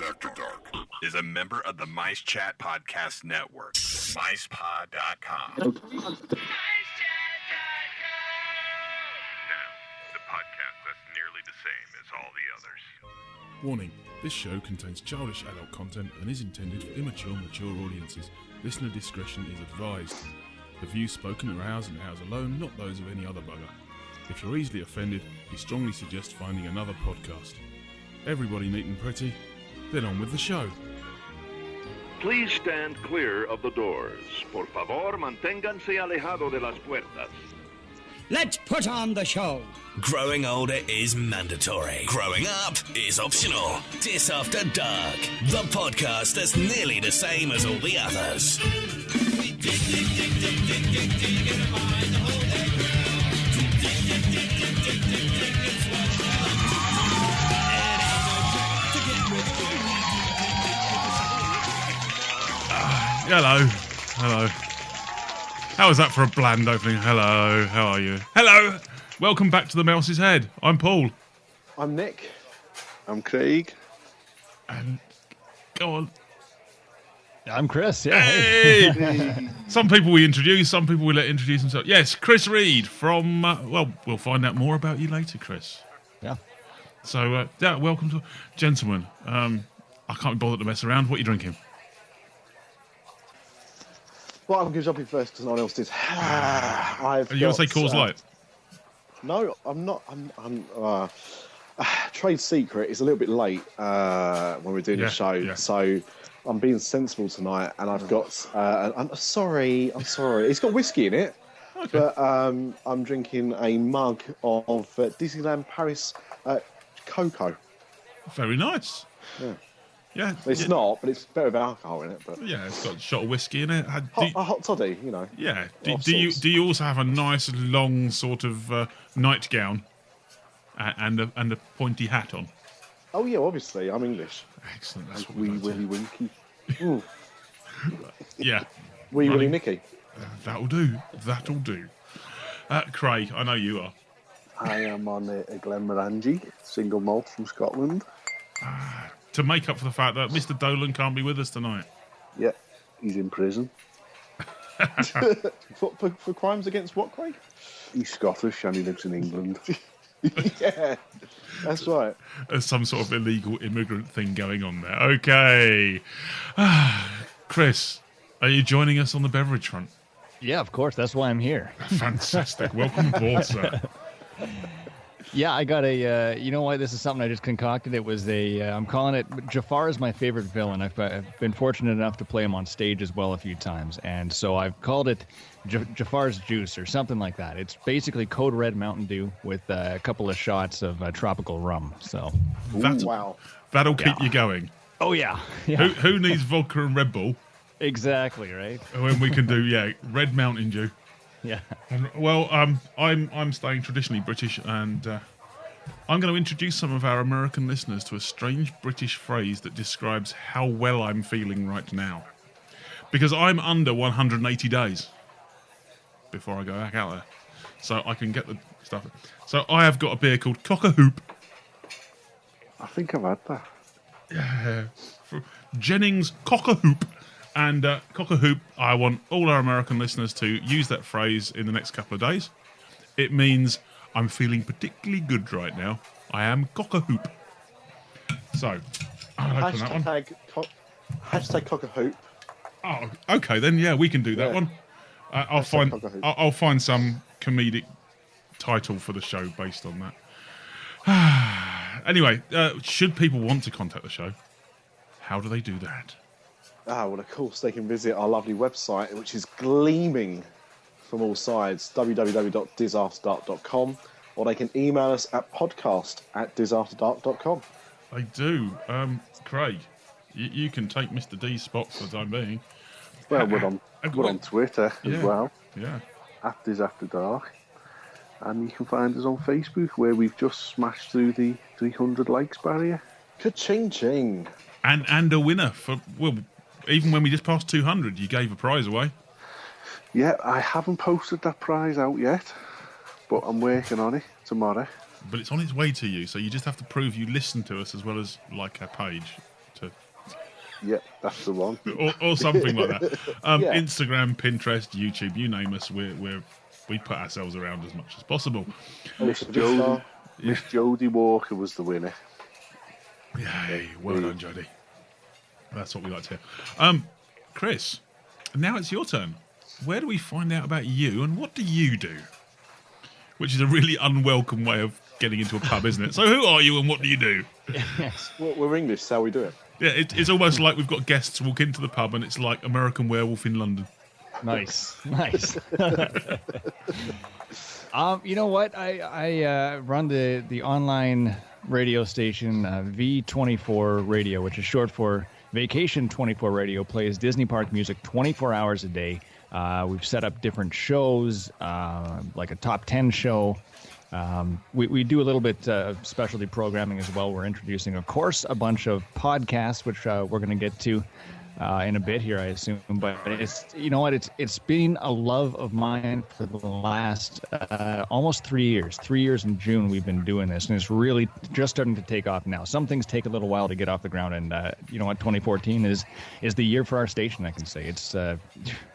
After Dark is a member of the MiceChat Podcast Network. MicePod.com. Now, the podcast that's nearly the same as all the others. Warning, this show contains childish adult content and is intended for immature, mature audiences. Listener discretion is advised. The views spoken are ours and ours alone, not those of any other bugger. If you're easily offended, we strongly suggest finding another podcast. Everybody neat and pretty, then on with the show. Please stand clear of the doors. Por favor, manténganse alejado de las puertas. Let's put on the show. Growing older is mandatory. Growing up is optional. Dis After Dark, the podcast that's nearly the same as all the others. Hello. How was that for a bland opening? Hello, how are you? Hello! Welcome back to the Mouse's Head. I'm Paul. I'm Nick. I'm Craig. And go on. I'm Chris, yeah. Hey! Some people we introduce, some people we let introduce themselves. Yes, Chris Reid from, we'll find out more about you later, Chris. Yeah. So, welcome to... Gentlemen, I can't be bothered to mess around. What are you drinking? Well, I'm going to jump in first because no one else did. Are you going to say Coors Light? No, I'm not. I'm trade secret. It's a little bit late when we're doing the show, so I'm being sensible tonight. And I've got. I'm sorry. It's got whiskey in it, okay. But I'm drinking a mug of Disneyland Paris cocoa. Very nice. Yeah. Yeah, it's not, but it's better with alcohol in it. But yeah, it's got a shot of whiskey in it. A hot toddy, you know. Yeah. Do you also have a nice long sort of nightgown and a pointy hat on? Oh yeah, obviously I'm English. Excellent. That's what Wee Willy Winky. Ooh. Yeah. Wee Willy Nicky. That'll do. Craig, I know you are. I am on a Glenmorangie single malt from Scotland. To make up for the fact that Mr. Dolan can't be with us tonight. Yeah, he's in prison. for crimes against what, Craig? He's Scottish and he lives in England. Yeah, that's right. There's some sort of illegal immigrant thing going on there. Okay. Chris, are you joining us on the beverage front? Yeah, of course. That's why I'm here. Fantastic. Welcome aboard, sir. Yeah, I got a, you know why this is something I just concocted? It was I'm calling it, Jafar is my favorite villain. I've been fortunate enough to play him on stage as well a few times. And so I've called it Jafar's Juice or something like that. It's basically Code Red Mountain Dew with a couple of shots of tropical rum. So wow. That'll keep you going. Oh, yeah. Who needs vodka and Red Bull? Exactly, right? When we can do, Red Mountain Dew. Yeah. Well, I'm staying traditionally British, and I'm going to introduce some of our American listeners to a strange British phrase that describes how well I'm feeling right now. Because I'm under 180 days before I go back out there, so I can get the stuff. So I have got a beer called Cock-a-Hoop. I think I've had that. Yeah, Jennings Cock-a-Hoop. And Cock-a-Hoop, I want all our American listeners to use that phrase in the next couple of days. It means I'm feeling particularly good right now. I am Cock-a-Hoop. So, I'll open that one. Hashtag Cock-a-Hoop. Oh, okay then. Yeah, we can do that one. I'll find some comedic title for the show based on that. Anyway, should people want to contact the show, how do they do that? Well, of course, they can visit our lovely website, which is gleaming from all sides, www.DisAfterDark.com, or they can email us at podcast@DisAfterDark.com. They do. Craig, you can take Mr. D's spot for the time being. Well, we're on Twitter as well. Yeah. At DisAfterDark. And you can find us on Facebook, where we've just smashed through the 300 likes barrier. Ka-ching ching. And a winner for, well, even when we just passed 200, you gave a prize away. Yeah, I haven't posted that prize out yet, but I'm working on it tomorrow. But it's on its way to you, so you just have to prove you listen to us as well as like our page to Yeah, that's the one. or something like that. Yeah. Instagram, Pinterest, YouTube, you name us, we put ourselves around as much as possible. Miss Jodie Walker was the winner. Yay, well done, Jodie. That's what we like to hear. Chris, now it's your turn. Where do we find out about you, and what do you do? Which is a really unwelcome way of getting into a pub, isn't it? So who are you and what do you do? Yes. Well, we're English, so we do it. Yeah, it's almost like we've got guests walk into the pub and it's like American Werewolf in London. Nice. You know what? I run the online radio station V24 Radio, which is short for Vacation 24 Radio. Plays Disney Park music 24 hours a day. We've set up different shows, like a top 10 show. We do a little bit of specialty programming as well. We're introducing, of course, a bunch of podcasts, which we're going to get to in a bit here, I assume. But it's, you know what, it's been a love of mine for the last almost 3 years. 3 years in June we've been doing this, and it's really just starting to take off now. Some things take a little while to get off the ground, and you know what, 2014 is the year for our station. I can say it's a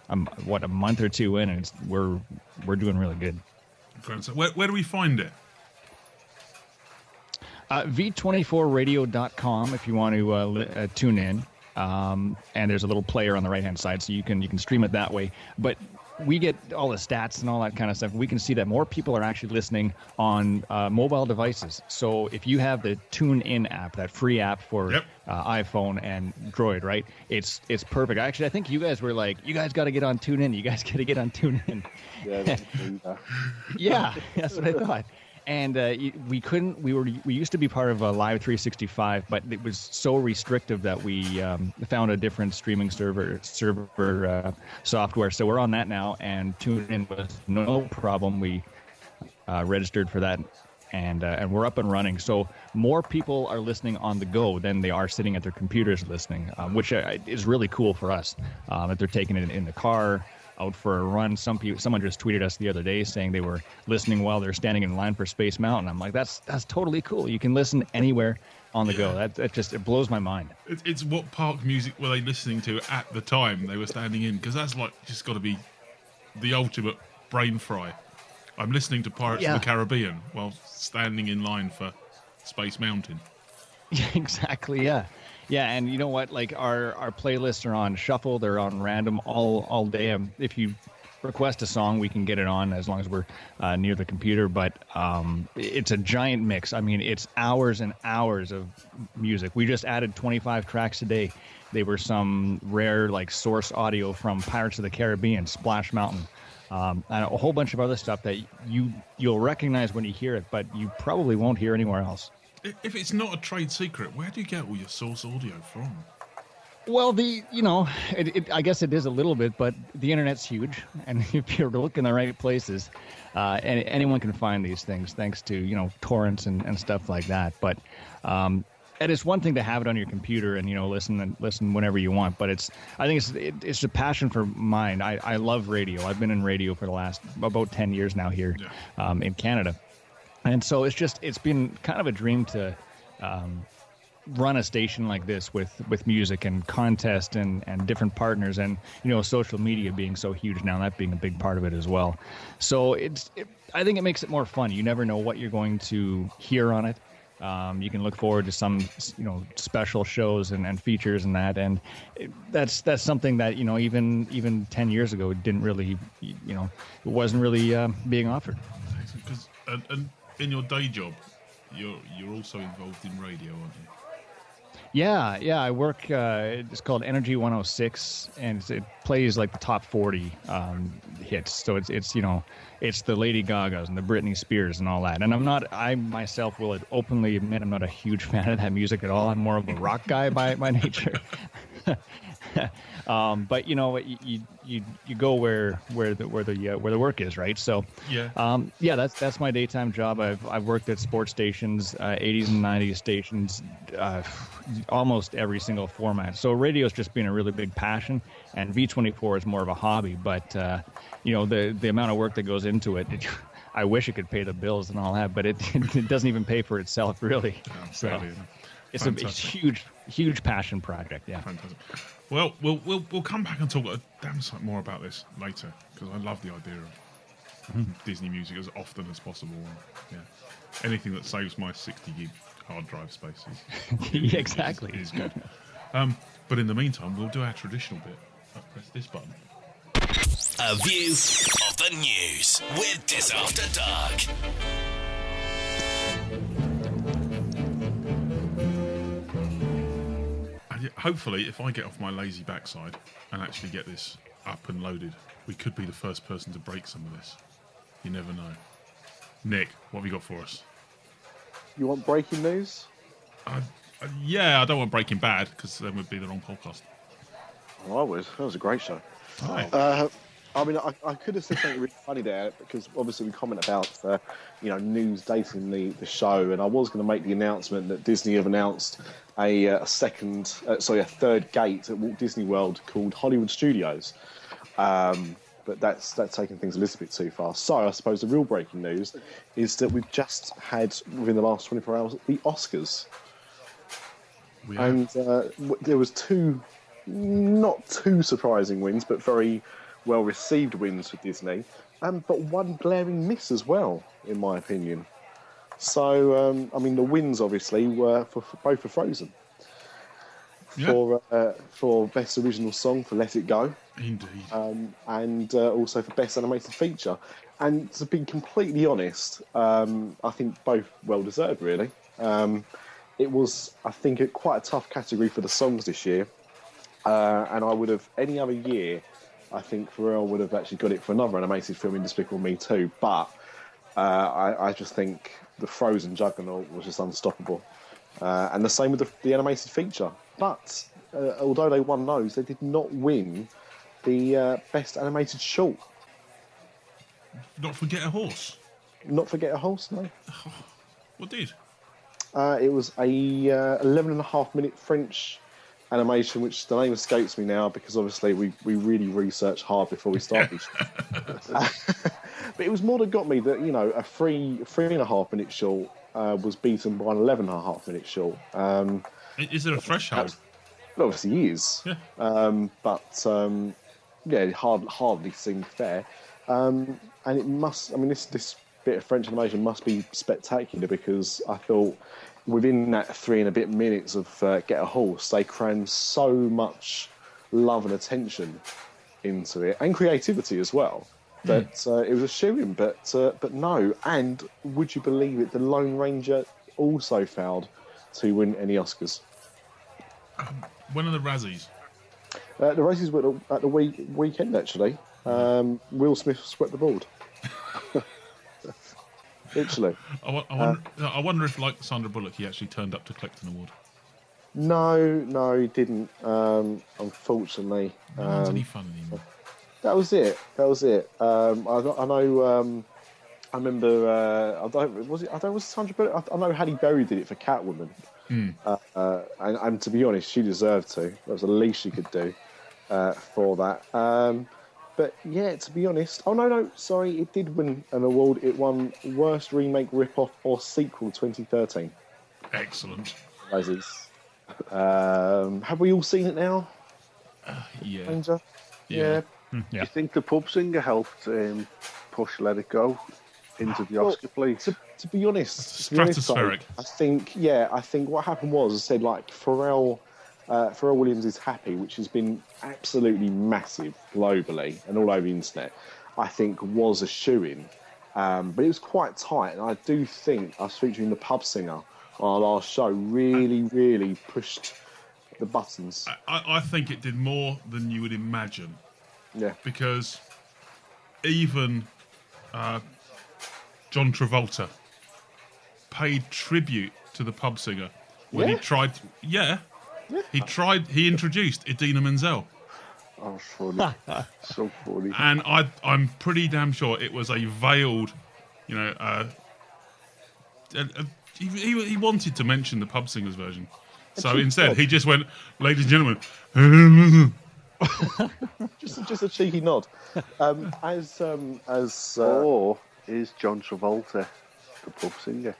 month or two in, and we're doing really good. Where do we find it? V24radio.com if you want to tune in. And there's a little player on the right-hand side, so you can stream it that way. But we get all the stats and all that kind of stuff. We can see that more people are actually listening on mobile devices. So if you have the TuneIn app, that free app for iPhone and Droid, right? It's perfect. Actually, I think you guys were like, you guys got to get on TuneIn. You guys got to get on TuneIn. Yeah, that's what I thought. And we couldn't. We used to be part of Live 365, but it was so restrictive that we found a different streaming server software. So we're on that now, and TuneIn was no problem. We registered for that, and we're up and running. So more people are listening on the go than they are sitting at their computers listening, which is really cool for us. That they're taking it in the car, out for a run. Someone just tweeted us the other day saying they were listening while they're standing in line for Space Mountain. I'm like, that's totally cool. You can listen anywhere on the go. That just, it blows my mind. It's what park music were they listening to at the time they were standing in? Because that's like just got to be the ultimate brain fry. I'm listening to Pirates of the Caribbean while standing in line for Space Mountain. Yeah, exactly. Yeah. Yeah, and you know what? Like our playlists are on shuffle, they're on random all day. If you request a song, we can get it on as long as we're near the computer. But it's a giant mix. I mean, it's hours and hours of music. We just added 25 tracks today. They were some rare like source audio from Pirates of the Caribbean, Splash Mountain, and a whole bunch of other stuff that you'll recognize when you hear it, but you probably won't hear anywhere else. If it's not a trade secret, where do you get all your source audio from? Well, I guess it is a little bit, but the internet's huge, and if you're looking in the right places, anyone can find these things, thanks to torrents and stuff like that. But and it's one thing to have it on your computer and listen whenever you want, but I think it's a passion for mine. I love radio. I've been in radio for the last about 10 years now here in Canada. And so it's been kind of a dream to run a station like this with music and contest and different partners and, social media being so huge now, that being a big part of it as well. So I think it makes it more fun. You never know what you're going to hear on it. You can look forward to some, special shows and features and that. And that's something that, even 10 years ago, it didn't really, it wasn't really being offered. And in your day job, you're also involved in radio, aren't you? Yeah. I work. It's called Energy 106, and it plays like the top 40 hits. So it's the Lady Gagas and the Britney Spears and all that. And I myself will openly admit I'm not a huge fan of that music at all. I'm more of a rock guy by nature. But you go where the work is, right? So that's my daytime job. I've worked at sports stations, 80s and 90s stations, almost every single format. So radio's just been a really big passion, and V24 is more of a hobby. But the amount of work that goes into it, I wish it could pay the bills and all that, but it doesn't even pay for itself, really. So. It's a huge passion project. Yeah. Fantastic. Well, we'll come back and talk a damn sight more about this later, because I love the idea of Disney music as often as possible. Yeah. Anything that saves my 60 gig hard drive space exactly is good. But in the meantime, we'll do our traditional bit. Press this button. A view of the news with This After Dark. And hopefully, if I get off my lazy backside and actually get this up and loaded, we could be the first person to break some of this. You never know. Nick, what have you got for us? You want breaking news? Yeah, I don't want Breaking Bad, because then would be the wrong podcast. Oh, I would. That was a great show. I mean, I could have said something really funny there, because obviously we comment about, news dating the show, and I was going to make the announcement that Disney have announced a third gate at Walt Disney World called Hollywood Studios. But that's taking things a little bit too far. So I suppose the real breaking news is that we've just had, within the last 24 hours, the Oscars. And there was two not too surprising wins, but very well-received wins for Disney, but one glaring miss as well, in my opinion. So, the wins, obviously, were both for Frozen. Yeah. For Best Original Song for Let It Go. Indeed. And also for Best Animated Feature. And to be completely honest, I think both well-deserved, really. It was, I think, quite a tough category for the songs this year. And I would have, any other year, I think Pharrell would have actually got it for another animated film in Despicable Me 2. But I just think the Frozen juggernaut was just unstoppable. And the same with the animated feature. But although they won those, they did not win the Best Animated Short. Not Forget a Horse? Not Forget a Horse, no. What did? It was a 11.5-minute French animation, which the name escapes me now, because obviously we really research hard before we start these. But it was more that got me that, a 3.5-minute short was beaten by an 11.5-minute short. Is there a threshold? It obviously is. Yeah. Hardly seemed fair. And it must, this bit of French animation must be spectacular, because I thought within that 3 and a bit minutes of Get a Horse, they crammed so much love and attention into it, and creativity as well, that it was a shoo-in, but no. And would you believe it, the Lone Ranger also failed to win any Oscars. When are the Razzies? The Razzies were at the weekend, actually. Will Smith swept the board. Literally. I wonder if, like Sandra Bullock, he actually turned up to collect an award. No, he didn't. Unfortunately, no one's any fun anymore. That was it. I know. I remember. Was it Sandra Bullock? I know Halle Berry did it for Catwoman. And to be honest, she deserved to. That was the least she could do for that. But yeah, to be honest, sorry, it did win an award. It won Worst Remake, Rip-Off or Sequel 2013. Excellent. Razzies. Have we all seen it now? Yeah. Ranger? Yeah. Do you think the pub singer helped push Let It Go into the Oscar place? To be honest, stratospheric. I think what happened was, I said, like, Pharrell Williams is happy, which has been absolutely massive globally and all over the internet, I think was a shoo-in. But it was quite tight, and I do think us featuring the pub singer on our last show really pushed the buttons. I think it did more than you would imagine. Yeah. Because even John Travolta paid tribute to the pub singer when he tried... He introduced Idina Menzel. Oh, funny. So funny. And I'm pretty damn sure it was a veiled, he wanted to mention the pub singer's version. So instead, he just went, ladies and gentlemen. just a cheeky nod. Or is John Travolta the pub singer?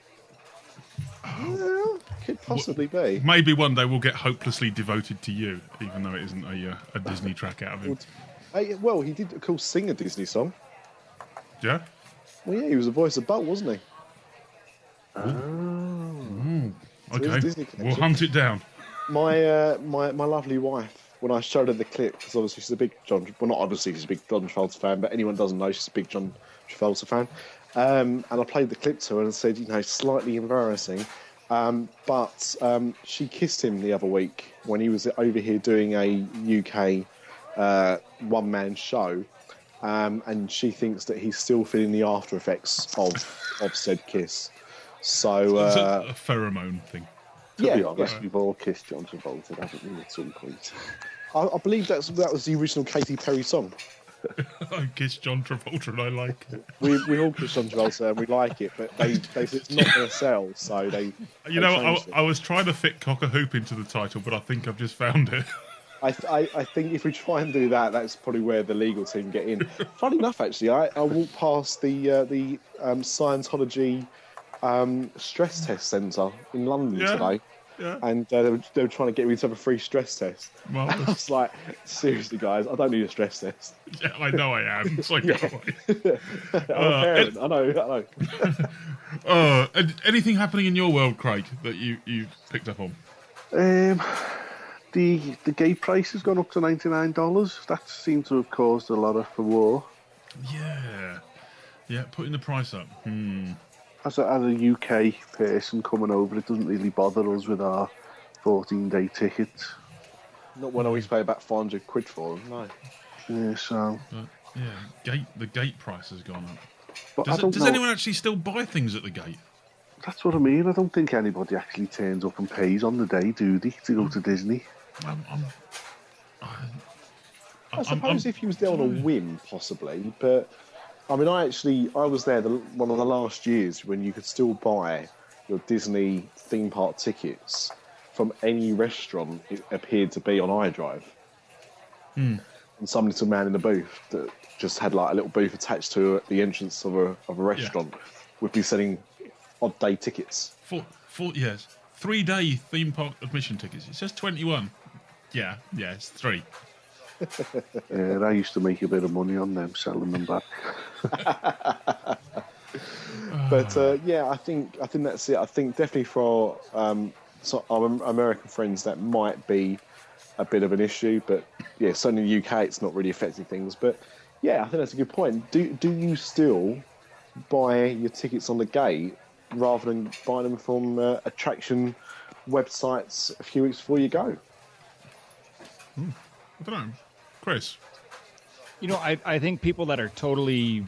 Could possibly be. Maybe one day we'll get hopelessly devoted to you, even though it isn't a Disney track out of him. Well, he did, of course, sing a Disney song. Yeah? Well, yeah, he was the voice of Buck, wasn't he? Okay, we'll hunt it down. My lovely wife, when I showed her the clip, because obviously she's a big not obviously she's a big John Travolta fan, but anyone doesn't know she's a big John Travolta fan. And I played the clip to her and said, slightly embarrassing. But she kissed him the other week when he was over here doing a UK one-man show. And she thinks that he's still feeling the after effects of said kiss. So it's a pheromone thing. To be honest, we've all kissed John Travolta, haven't we, at some point? I believe that was the original Katy Perry song. I kissed John Travolta and I like it. We all kiss John Travolta and we like it, but they it's not going to sell, so they. I was trying to fit cock a hoop into the title, but I think I've just found it. I think if we try and do that, that's probably where the legal team get in. Funny enough, actually, I walked past the Scientology stress test centre in London today. Yeah. And they were trying to get me to have a free stress test. Marvelous. And I was like, seriously, guys, I don't need a stress test. Yeah, I know I am. So go away. I'm a parent. I know. Anything happening in your world, Craig, that you picked up on? The gate price has gone up to $99. That seemed to have caused a lot of furore. Yeah, putting the price up. As a UK person coming over, it doesn't really bother us with our 14-day tickets. Not when I always pay about £400 for them, no. Yeah, so... the gate price has gone up. But does anyone actually still buy things at the gate? That's what I mean. I don't think anybody actually turns up and pays on the day, do they, to go to Disney? I suppose if you was there on a whim, possibly, but... I mean, I was there one of the last years when you could still buy your Disney theme park tickets from any restaurant it appeared to be on iDrive. And some little man in the booth that just had like a little booth attached to the entrance of a restaurant would be selling odd day tickets. 3-day theme park admission tickets. It says 21. Yeah, it's 3. Yeah, I used to make a bit of money on them, selling them back. But I think that's it. I think definitely for our American friends that might be a bit of an issue, but certainly in the UK it's not really affecting things. But I think that's a good point. Do you still buy your tickets on the gate rather than buy them from attraction websites a few weeks before you go? I don't know. Chris? I think people that are totally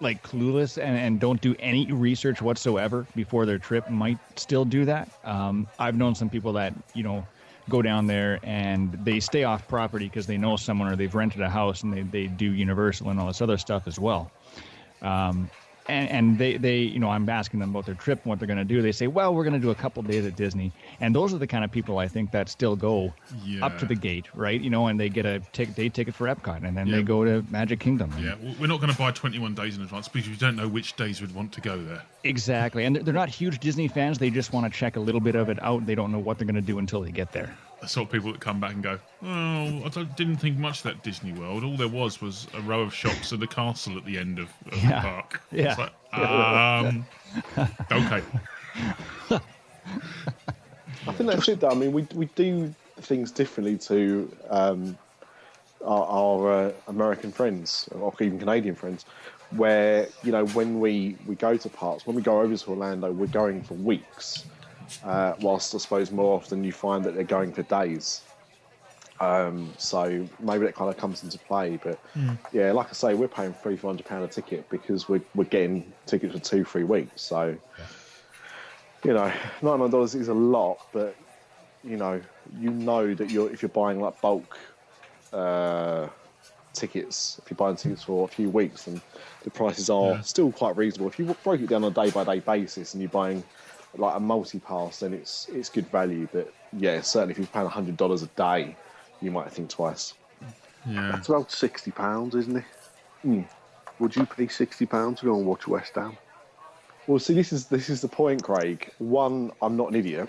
like clueless and don't do any research whatsoever before their trip might still do that. I've known some people that, go down there and they stay off property because they know someone or they've rented a house and they do Universal and all this other stuff as well. And they I'm asking them about their trip and what they're going to do. They say, well, we're going to do a couple days at Disney. And those are the kind of people I think that still go up to the gate, right? And they get a day ticket for Epcot and then they go to Magic Kingdom. Yeah, we're not going to buy 21 days in advance because we don't know which days we'd want to go there. Exactly. And they're not huge Disney fans. They just want to check a little bit of it out. They don't know what they're going to do until they get there. The sort of people that come back and go, I didn't think much of that Disney World. All there was a row of shops and a castle at the end of the park. Yeah. It's like, okay. I think that's it, though. I mean, we do things differently to our American friends, or even Canadian friends, where, when we go to parks, when we go over to Orlando, we're going for weeks. Whilst I suppose more often you find that they're going for days. So maybe that kind of comes into play. But like I say, we're paying £300 a ticket because we're getting tickets for 2-3 weeks. So, $99 is a lot, but you know that if you're buying like bulk tickets, if you're buying tickets for a few weeks, then the prices are still quite reasonable. If you break it down on a day-by-day basis and you're buying like a multi-pass, then it's good value. But certainly if you're paying $100 a day, you might think twice. Yeah, that's about £60, isn't it? Would you pay £60 to go and watch West Ham? Well, see, this is the point, Craig. One, I'm not an idiot.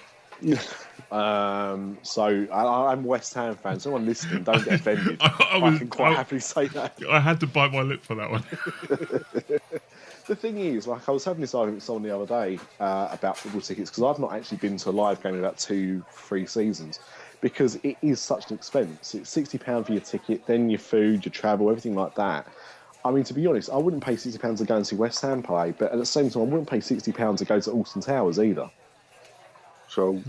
So I'm a West Ham fan. Someone listening, don't get offended. I can quite happily say that. I had to bite my lip for that one. The thing is, like, I was having this argument with someone the other day about football tickets, because I've not actually been to a live game in about 2-3 seasons, because it is such an expense. It's £60 for your ticket, then your food, your travel, everything like that. I mean, to be honest, I wouldn't pay £60 to go and see West Ham play, but at the same time, I wouldn't pay £60 to go to Alton Towers either. So,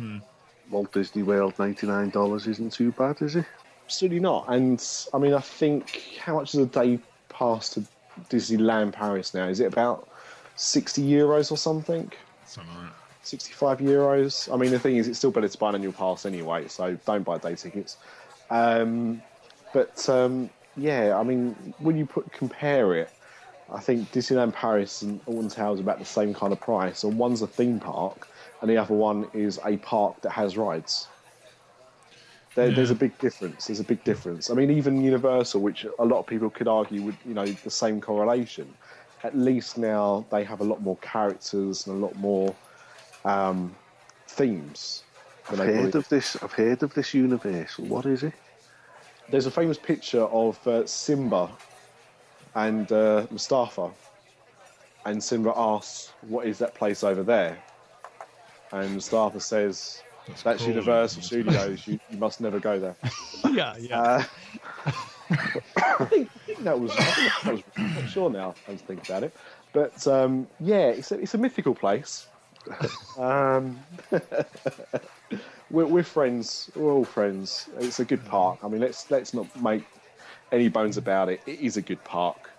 Walt Disney World, $99 isn't too bad, is it? Absolutely not. And, I mean, I think, how much is a day pass to Disneyland Paris now? Is it about €60 or something? Something like that. 65 euros. I mean, the thing is, it's still better to buy an annual pass anyway, so don't buy day tickets. Yeah, I mean, when you compare it, I think Disneyland Paris and Alton Towers are about the same kind of price, and one's a theme park, and the other one is a park that has rides. There's a big difference. There's a big difference. I mean, even Universal, which a lot of people could argue would, the same correlation, at least now they have a lot more characters and a lot more themes. I've heard of this Universal. What is it? There's a famous picture of Simba and Mustafa, and Simba asks, "What is that place over there?" And Mustafa says, "That's cool. Universal Studios. You must never go there." Yeah. I think that was. I'm not sure now. I was thinking about it, but it's a mythical place. We're friends. We're all friends. It's a good park. I mean, let's not make any bones about it. It is a good park.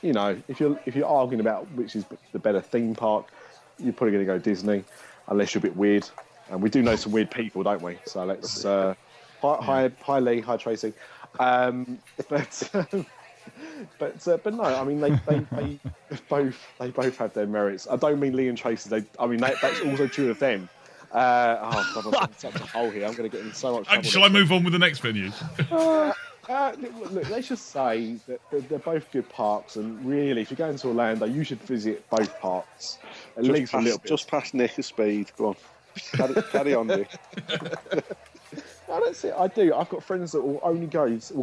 If you're arguing about which is the better theme park, you're probably going to go Disney, unless you're a bit weird. And we do know some weird people, don't we? So let's hi Lee, hi Tracy. But no, I mean they both have their merits. I don't mean Lee and Tracy. That's also true of them. I'm in such a hole here. I'm going to get in so much trouble. Shall I move on with the next venue? Look, let's just say that they're both good parks, and really, if you're going to Orlando, you should visit both parks at least a little bit. Just past Nick a Spade. Go on, carry on, Nick. No, that's it. I do. I've got friends that will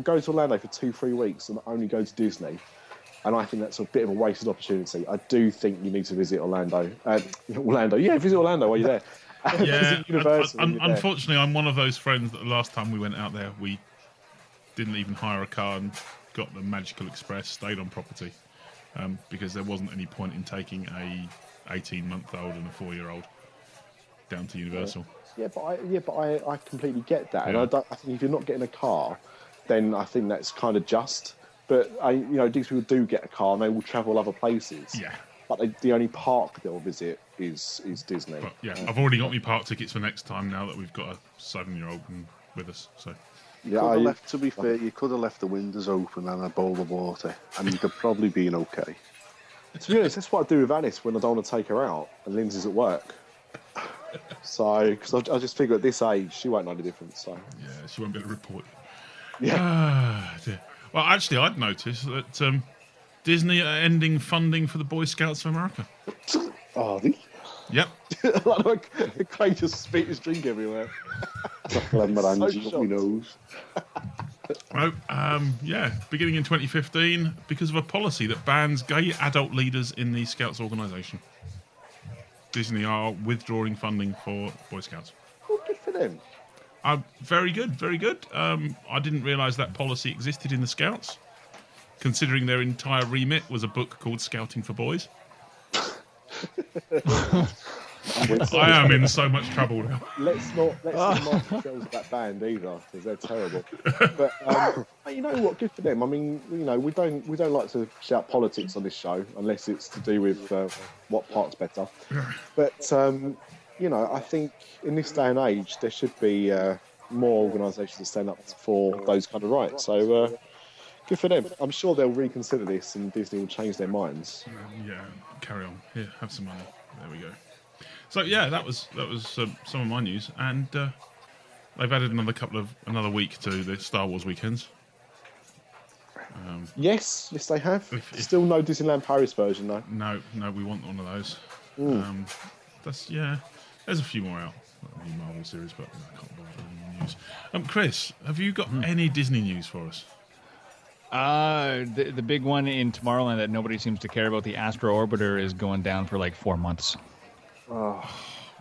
go to Orlando for 2-3 weeks and only go to Disney. And I think that's a bit of a wasted opportunity. I do think you need to visit Orlando. Visit Orlando while you're there. Yeah, unfortunately, I'm one of those friends that the last time we went out there, we didn't even hire a car and got the Magical Express, stayed on property, because there wasn't any point in taking a 18-month-old and a 4-year-old down to Universal. But I completely get that, and I think if you're not getting a car, then I think that's kind of just. But these people do get a car and they will travel other places. Yeah. But the only park they'll visit is Disney. But I've already got my park tickets for next time now that we've got a 7-year-old with us. So. Yeah, to be fair, you could have left the windows open and a bowl of water, and you'd have probably been okay. To be honest, that's what I do with Alice when I don't want to take her out, and Lindsay's at work. So, because I just figure at this age, she won't know the difference. So yeah, she won't be able to report it. Yeah. Well, actually, I'd noticed that Disney are ending funding for the Boy Scouts of America. Are they? Yep. Like Craig just spit his drink everywhere. Merangi up my nose. Beginning in 2015, because of a policy that bans gay adult leaders in the Scouts organisation. Disney are withdrawing funding for Boy Scouts. Well, good for them. Very good, very good. I didn't realise that policy existed in the Scouts, considering their entire remit was a book called Scouting for Boys. I am in so much trouble now. Let's not mark ourselves at that band either, because they're terrible. But you know what? Good for them. I mean, we don't like to shout politics on this show unless it's to do with what part's better. But I think in this day and age there should be more organisations that stand up for those kind of rights. So good for them. I'm sure they'll reconsider this and Disney will change their minds. Carry on. Here, have some money. There we go. So that was some of my news, and they've added another week to the Star Wars weekends. Yes, they have. Still no Disneyland Paris version, though. No, we want one of those. There's a few more out. The Marvel series, but I can't bother with any more news. Chris, have you got any Disney news for us? The big one in Tomorrowland that nobody seems to care about, the Astro Orbiter, is going down for like 4 months. Oh.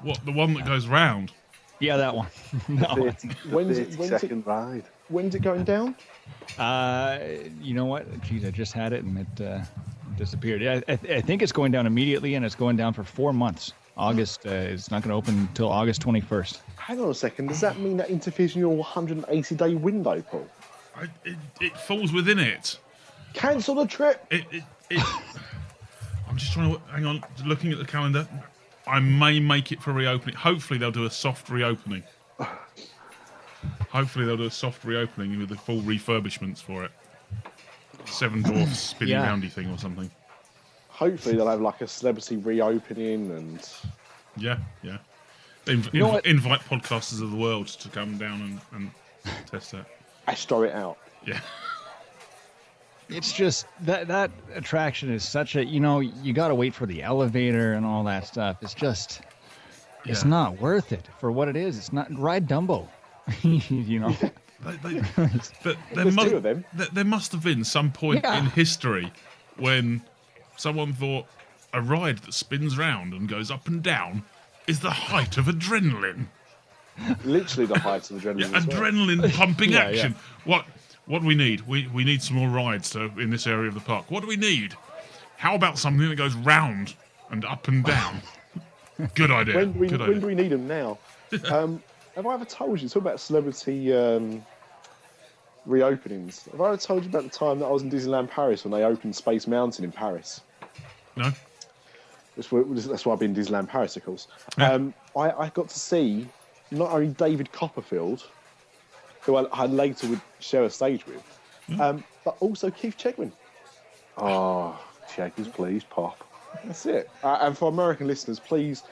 What, the one that goes round? Yeah, that one. No. When's it ride? When's it going down? You know what? Jeez, I just had it and it disappeared. Yeah, I think it's going down immediately, and it's going down for 4 months. August, it's not going to open until August 21st. Hang on a second. Does that mean that interferes in your 180-day window, Paul? It falls within it. Cancel the trip. I'm just trying to hang on. Looking at the calendar, I may make it for reopening. Hopefully, they'll do a soft reopening. With the full refurbishments for it. Seven Dwarfs spinning roundy thing or something. Hopefully, they'll have like a celebrity reopening and. Yeah. Invite podcasters of the world to come down and test it. Astro it out. Yeah. It's just that attraction is such a, you got to wait for the elevator and all that stuff. It's just, it's not worth it for what it is. It's not, ride Dumbo, There must have been some point in history when someone thought a ride that spins round and goes up and down is the height of adrenaline. Literally the height of adrenaline. Adrenaline pumping action. Yeah. What do we need? We need some more rides in this area of the park. What do we need? How about something that goes round and up and down? Good idea. When do we need them now? Have I ever told you, talk about celebrity reopenings, have I ever told you about the time that I was in Disneyland Paris when they opened Space Mountain in Paris? No. That's why I've been in Disneyland Paris, of course. I got to see not only David Copperfield, who I later would share a stage with, but also Keith Chegwin. Oh, Cheggers, please, pop. That's it. And for American listeners, please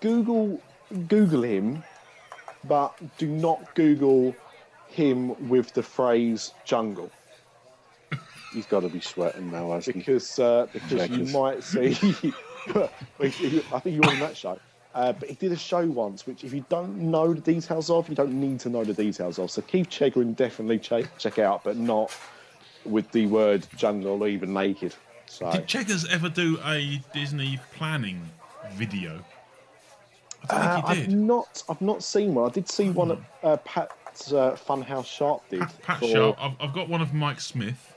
Google him, but do not Google him with the phrase jungle. He's got to be sweating now, hasn't he? Because you might see. I think he was on that show. But he did a show once, which if you don't know the details of, you don't need to know the details of. So Keith Chegwin definitely check out, but not with the word jungle or even naked. So. Did Cheggers ever do a Disney planning video? I think he did. I've not seen one. I did see one at Pat's Funhouse Sharp did. Pat Sharp. I've got one of Mike Smith.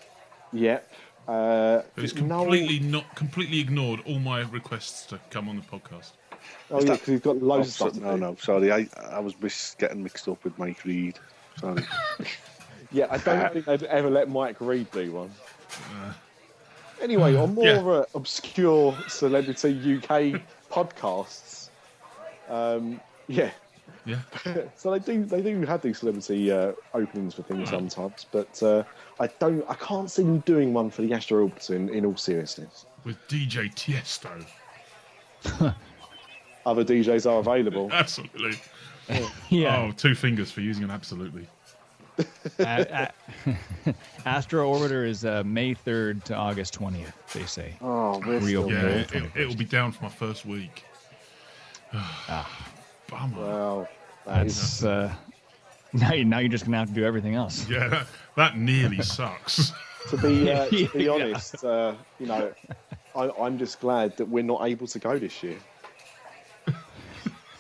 Yep. Who's completely ignored all my requests to come on the podcast. Oh, yeah, because he's got loads of stuff. No, sorry. I was getting mixed up with Mike Reid. Sorry. Yeah, I don't think they'd ever let Mike Reid do one. Anyway, on more obscure celebrity UK podcasts, so they do have these celebrity openings for things sometimes, but I can't see them doing one for the Astro Orbiter in all seriousness. With DJ Tiesto. Other DJs are available. Absolutely. Yeah. Oh, 2 fingers for using an absolutely. Astro Orbiter is May 3rd to August 20th, they say. Oh, it'll be down for my first week. Bummer. Well, that's now you're just gonna have to do everything else. Yeah, that nearly sucks. To be honest, I'm just glad that we're not able to go this year.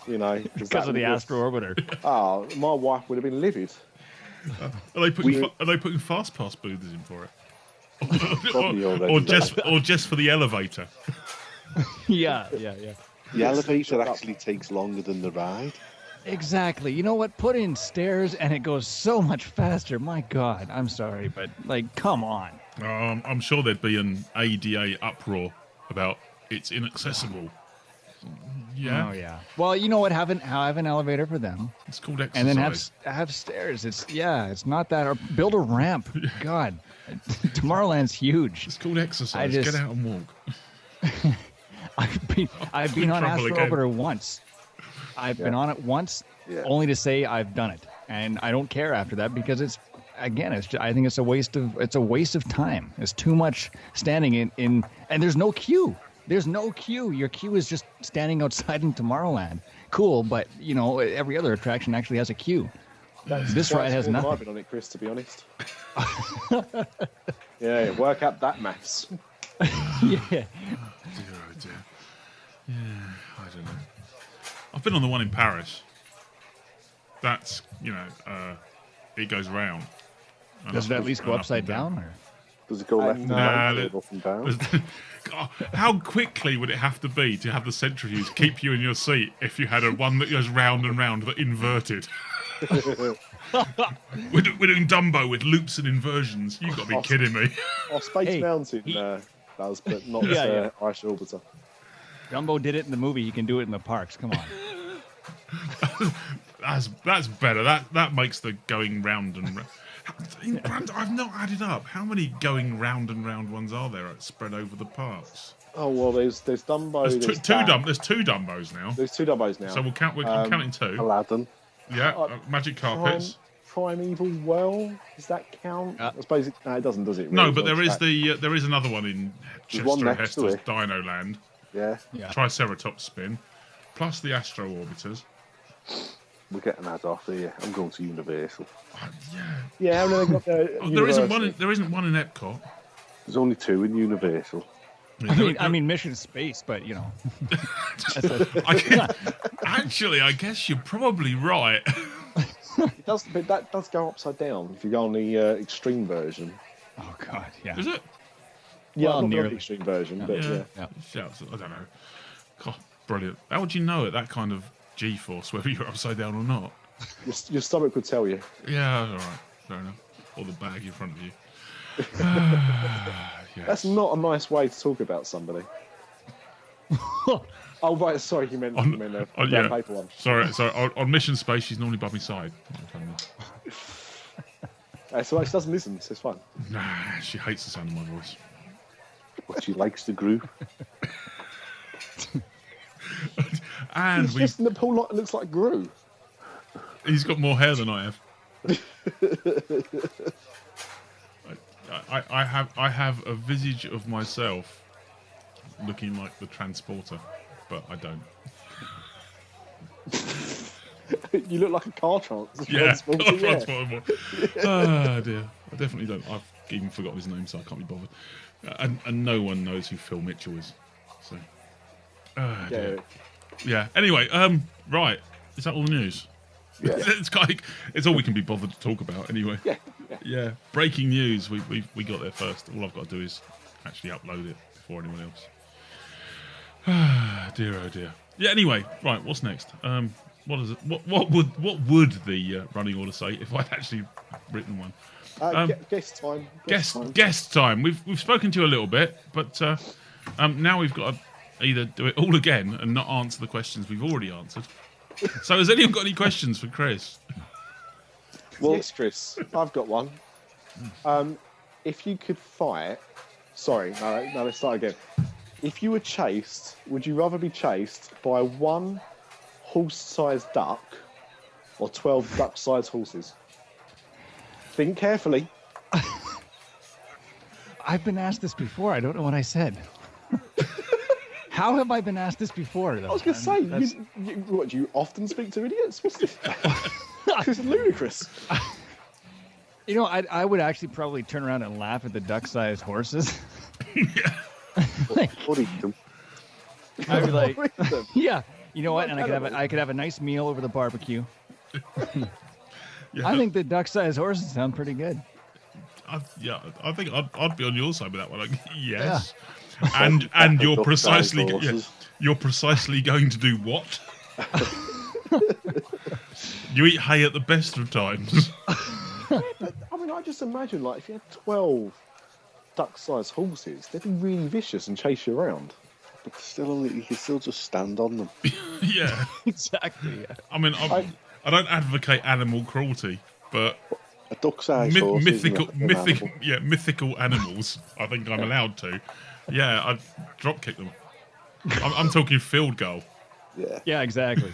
Because of the Astro Orbiter. Oh, my wife would have been livid. Are they putting fast pass booths in for it? or just for the elevator? Yeah. The elevator actually takes longer than the ride. Exactly. You know what? Put in stairs and it goes so much faster. My God, I'm sorry, but come on. I'm sure there'd be an ADA uproar about it's inaccessible. Yeah. Oh yeah. Well, you know what? Have an elevator for them. It's called exercise. And then have stairs. It's not that. Or build a ramp. God, Tomorrowland's huge. It's called exercise. Get out and walk. I've been on Astro Orbiter once. I've been on it once, only to say I've done it, and I don't care after that because again, I think it's a waste of time. There's too much standing in and there's no queue. There's no queue. Your queue is just standing outside in Tomorrowland. Cool, but every other attraction actually has a queue. This ride has nothing. I've been on it, Chris, to be honest. Yeah, work out that maths. Yeah. Dear, oh dear. Yeah, I don't know. I've been on the one in Paris. That's, it goes round. Does it at least go upside down? Or? Does it go left and right, up and down? How quickly would it have to be to have the centrifuge keep you in your seat if you had a one that goes round and round but inverted? We're doing Dumbo with loops and inversions. You've got to be kidding me. Space Mountain does, but not Ice Orbiter. Dumbo did it in the movie. He can do it in the parks. Come on. That's better. That makes the going round and round. I've not added up. How many going round and round ones are there spread over the parks? Oh well, there's Dumbo. There's two Dumbos now. There's two Dumbos now. So we're counting two. Aladdin. Yeah, magic carpets. Primeval Well, does that count? I suppose it doesn't, does it? Really? No, but there is another one in Chester Hester's Dino Land. Yeah. Triceratops spin, plus the Astro Orbiters. We're getting that off here. I'm going to Universal. Yeah. There isn't one in Epcot. There's only two in Universal. I mean, Mission Space, but Actually, I guess you're probably right. It does, but that does go upside down if you go on the extreme version. Oh God, yeah. Is it? Yeah, well, not nearly. the extreme version, but yeah. Shouts, I don't know. God, brilliant. How would you know at that kind of G-force whether you're upside down or not? Your stomach would tell you. Yeah, all right, fair enough. Or the bag in front of you. Yes. That's not a nice way to talk about somebody. Oh right, sorry, you meant the paper one. Sorry. On Mission Space, she's normally by my side. So she doesn't listen, so it's fine. Nah, she hates the sound of my voice. But she likes the groove. And he's just in the pool looks like Gru. He's got more hair than I have. I have a visage of myself looking like the transporter, but I don't. You look like a car transporter. Transporter. Oh dear, I definitely don't. I've even forgotten his name, so I can't be bothered. And no one knows who Phil Mitchell is. So, yeah. Anyway, right. Is that all the news? Yeah. It's all we can be bothered to talk about anyway. Yeah. Breaking news. We got there first. All I've got to do is actually upload it before anyone else. Dear, oh dear. Yeah. Anyway, right. What's next? What is it? What would the running order say if I'd actually written one? Guest time. Guest time. We've spoken to you a little bit, but now we've got to either do it all again and not answer the questions we've already answered. So has anyone got any questions for Chris? Well, yes, Chris, I've got one. If you could fight... Sorry, no, let's start again. If you were chased, would you rather be chased by one horse-sized duck or 12 duck-sized horses? Think carefully. I've been asked this before. I don't know what I said. How have I been asked this before, though? I was going to say, do you often speak to idiots? What's this? This is ludicrous. I would actually probably turn around and laugh at the duck-sized horses. Or eat them. I'd be like, yeah, you know what? And I could have a nice meal over the barbecue. I think the duck-sized horses sound pretty good. I think I'd be on your side with that one. Like, yes. Yeah. And you're precisely going to do what? You eat hay at the best of times. I just imagine, like, if you had 12 duck-sized horses, they'd be really vicious and chase you around. But still, you can still just stand on them. Yeah, exactly. Yeah. I mean, I don't advocate animal cruelty, but a duck-sized horse, mythical animals. I think I'm allowed to. Yeah, I'd drop kick them. I'm talking field goal. Yeah, exactly.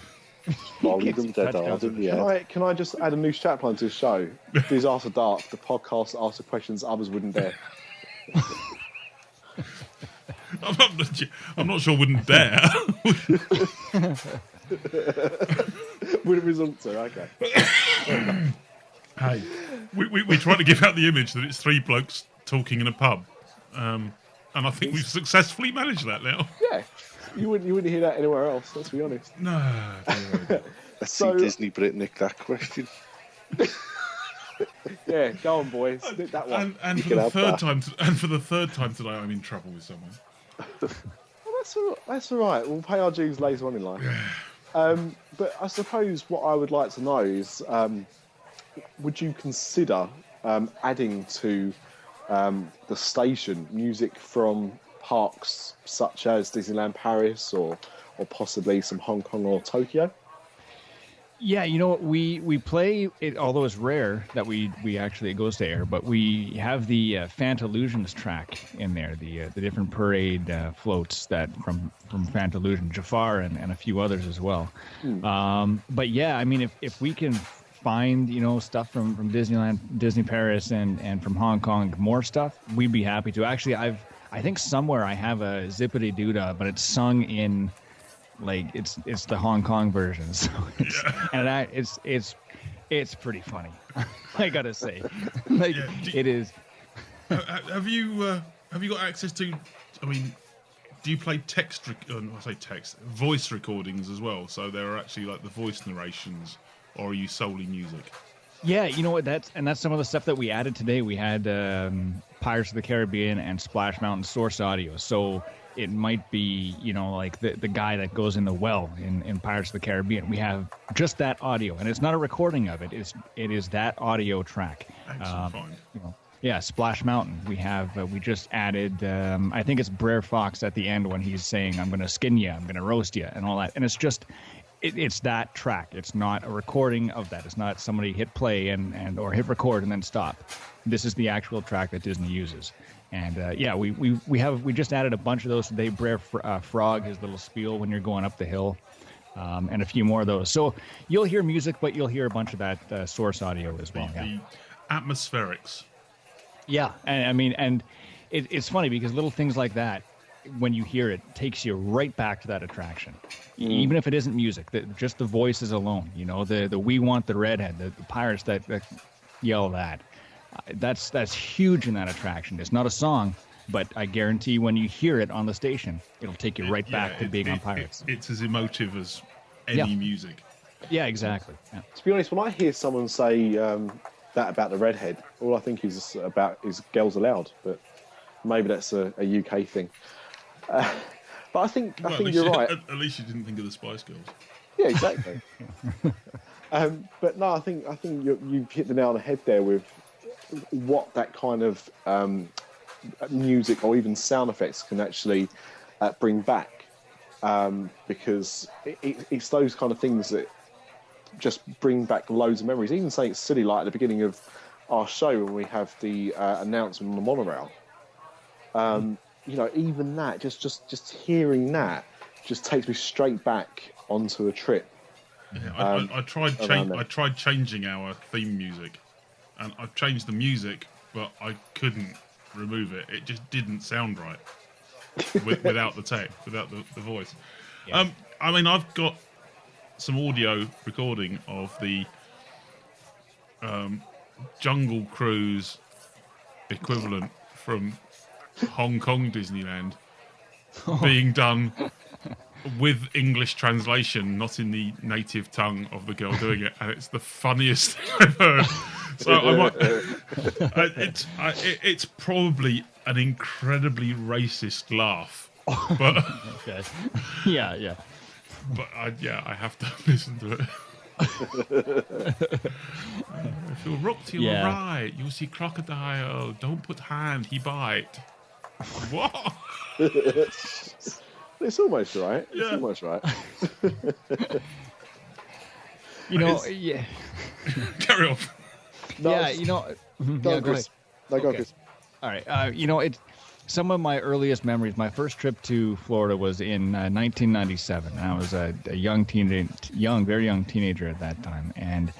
Volleyed them dead hard in the air. Can I just add a new strapline to the show? After Dark, the podcast that asks questions others wouldn't dare. I'm not sure wouldn't dare. Would it result to? Okay. Hey, we try to give out the image that it's three blokes talking in a pub, and I think we've successfully managed that now. Yeah, you wouldn't hear that anywhere else. Let's be honest. No. Let's see Disney Britnick that question. Yeah, go on, boys. Nick that one. And for the third time today, I'm in trouble with someone. Well, that's all right. We'll pay our dues later on in life. But I suppose what I would like to know is, would you consider adding to the station music from parks such as Disneyland Paris or possibly some Hong Kong or Tokyo? Yeah, you know what, we play it, although it's rare that we actually, it goes to air, but we have the Fantalusions track in there, the different parade floats that from Fantalusion, Jafar and a few others as well. But yeah, I mean, if we can find, stuff from Disneyland, Disney Paris and from Hong Kong, more stuff, we'd be happy to. Actually, I think somewhere I have a Zippity Doodah, but it's sung in, like, it's the Hong Kong version, so it's pretty funny. I gotta say, it is. Have you got access to? I mean, do you play voice recordings as well? So there are actually like the voice narrations, or are you solely music? Yeah, you know what? That's some of the stuff that we added today. We had Pirates of the Caribbean and Splash Mountain source audio, so. It might be, like the guy that goes in the well in Pirates of the Caribbean. We have just that audio, and it's not a recording of it. It is that audio track. Yeah, Splash Mountain. We just added. I think it's Brer Fox at the end when he's saying, "I'm going to skin you, I'm going to roast you," and all that. And it's just, it's that track. It's not a recording of that. It's not somebody hit play and or hit record and then stop. This is the actual track that Disney uses. And we just added a bunch of those today. Brer Frog, his little spiel when you're going up the hill, and a few more of those. So you'll hear music, but you'll hear a bunch of that source audio as well. The atmospherics. Yeah, and it's funny because little things like that, when you hear it, takes you right back to that attraction. Even if it isn't music, just the voices alone. The "We Want the Redhead," the pirates that yell that. That's huge in that attraction. It's not a song, but I guarantee when you hear it on the station, it'll take you right back to being on Pirates. It's as emotive as any music. Yeah, exactly. Yeah. To be honest, when I hear someone say that about the redhead, all I think is Girls Aloud, but maybe that's a UK thing. But I think you're right. At least you didn't think of the Spice Girls. Yeah, exactly. But no, I think you've hit the nail on the head there with what that kind of music or even sound effects can actually bring back, because it's those kind of things that just bring back loads of memories. Even saying it's silly, like at the beginning of our show when we have the announcement on the monorail, even that, just hearing that just takes me straight back onto a trip. Yeah, I tried changing our theme music. And I've changed the music, but I couldn't remove it. It just didn't sound right without the text, without the voice. Yeah. I've got some audio recording of the Jungle Cruise equivalent from Hong Kong Disneyland being done with English translation, not in the native tongue of the girl doing it, and it's the funniest thing I've heard. So it's probably an incredibly racist laugh, but okay. Yeah. But I have to listen to it. If you rock to your right, you'll see crocodile. Don't put hand, he bite. What? It's almost right. It's almost right. Carry on. No, Chris. No, go Chris. All right. some of my earliest memories, my first trip to Florida was in 1997. I was a very young teenager at that time, and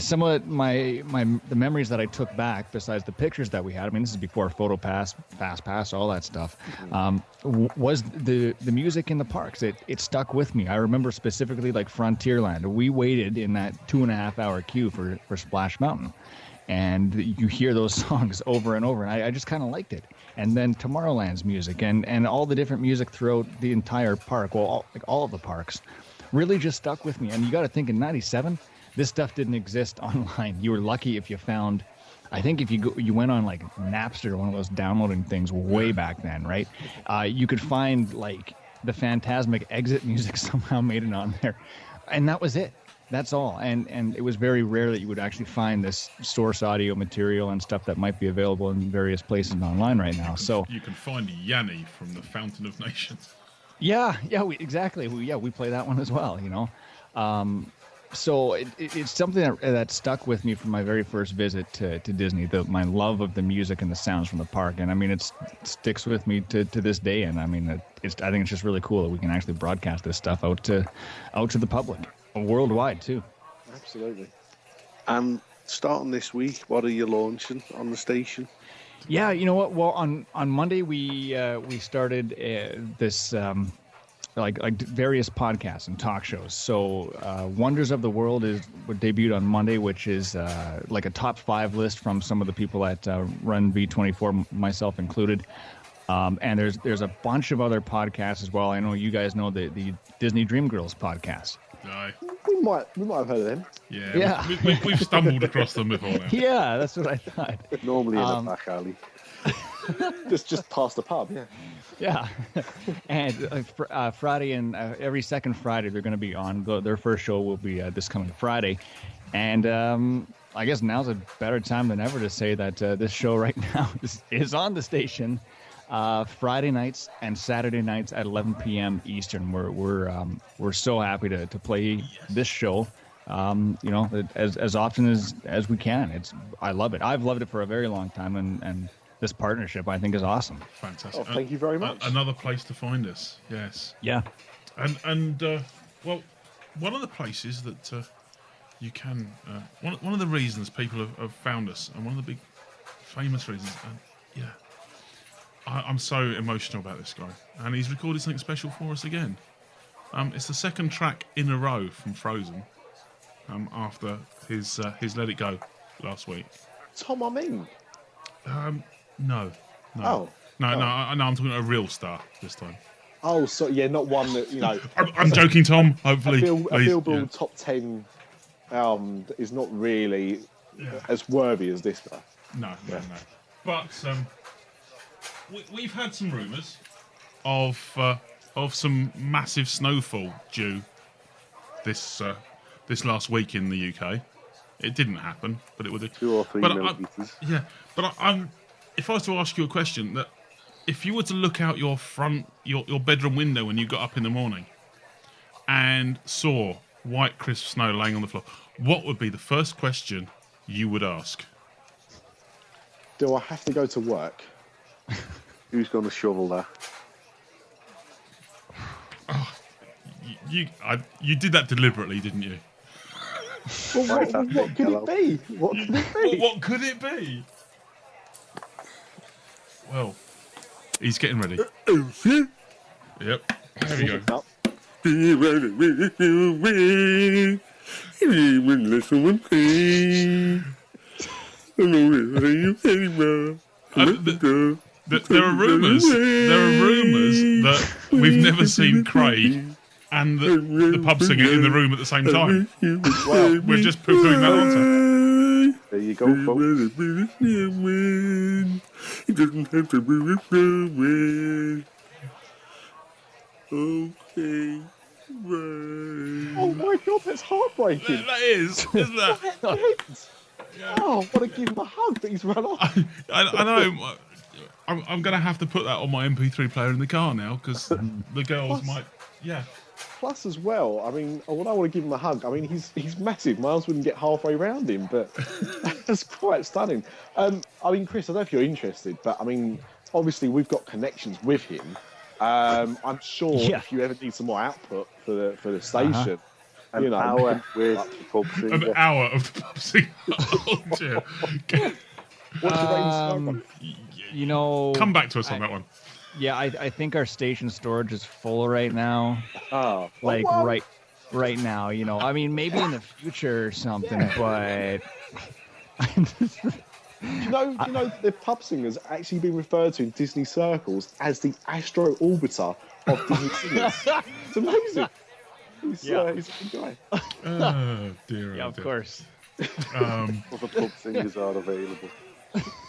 some of the memories that I took back, besides the pictures that we had, I mean, this is before PhotoPass, FastPass, all that stuff, was the music in the parks. It stuck with me. I remember specifically like Frontierland. We waited in that 2.5-hour queue for Splash Mountain. And you hear those songs over and over, and I just kind of liked it. And then Tomorrowland's music and all the different music throughout the entire park, well, all of the parks, really just stuck with me. And you got to think, in '97, this stuff didn't exist online. You were lucky if you found, I think if you went on like Napster, one of those downloading things way back then, right? You could find like the Phantasmic Exit music somehow made it on there, and that was it. That's all. And it was very rare that you would actually find this source audio material and stuff that might be available in various places online right now. So you can find Yanni from the Fountain of Nations. Yeah, exactly. We play that one as well, you know. So it's something that stuck with me from my very first visit to Disney, my love of the music and the sounds from the park. And I mean, it sticks with me to this day. And I mean, I think it's just really cool that we can actually broadcast this stuff out to the public. Worldwide too. Absolutely. And starting this week, what are you launching on the station? Yeah, you know what? Well, on Monday we started this like various podcasts and talk shows. So Wonders of the World debuted on Monday, which is like a top 5 list from some of the people that run V24, myself included. And there's a bunch of other podcasts as well. I know you guys know the Disney Dream Girls podcast. No. We might have heard of them. Yeah. We've stumbled across them before now. Yeah, that's what I thought. Normally in a back alley. just past the pub, yeah. Yeah. And Friday and every second Friday they're going to be on. Their first show will be this coming Friday. And I guess now's a better time than ever to say that this show right now is on the station Friday nights and Saturday nights at 11 p.m. Eastern. We're so happy to play this show, you know, as often as we can. I love it. I've loved it for a very long time, and this partnership I think is awesome. Fantastic. Oh, thank you very much. Another place to find us. Yes. Yeah. And well, one of the places that you can one of the reasons people have found us, and one of the big famous reasons, I'm so emotional about this guy, and he's recorded something special for us again. It's the second track in a row from Frozen, after his Let It Go last week. Tom, I mean. No. Oh. No, I'm talking about a real star this time. Oh, so yeah, not one that, you know. I'm joking, Tom. Hopefully, a Billboard top 10 album is not really as worthy as this guy. No. But we've had some rumours of some massive snowfall due this last week in the UK. It didn't happen, but it would have. 2 or 3 millimeters. But if I was to ask you a question, that if you were to look out your bedroom window when you got up in the morning and saw white crisp snow laying on the floor, what would be the first question you would ask? Do I have to go to work? Who's going to shovel that? Oh, you did that deliberately, didn't you? Well, what could it be? What could it be? Well, he's getting ready. Yep. There we go. There are rumours that we've never seen Craig and the pub singer in the room at the same time. Well, we're just poo-pooing that answer. There you go, folks. He doesn't have to be okay. Right. Oh my God, that's heartbreaking. That is, isn't that? Yeah. Oh, I want to give him a hug, but he's run off. I know. I'm going to have to put that on my MP3 player in the car now, because the girls might. Yeah. Plus, as well, I mean, when I want to give him a hug, I mean, he's massive. My arms wouldn't get halfway around him, but that's quite stunning. I mean, Chris, I don't know if you're interested, but I mean, obviously we've got connections with him. I'm sure if you ever need some more output for the station, an hour with the pub singer. An hour of the pub singer. Oh dear. You know, come back to us on that one. Yeah, I think our station storage is full right now. Oh, like right now, you know. I mean, maybe in the future or something, but you know, the pub singer's actually been referred to in Disney circles as the Astro Orbiter of Disney singers. It's amazing. He's a good guy. Oh dear. Yeah, of course. Well, the pub singers are available.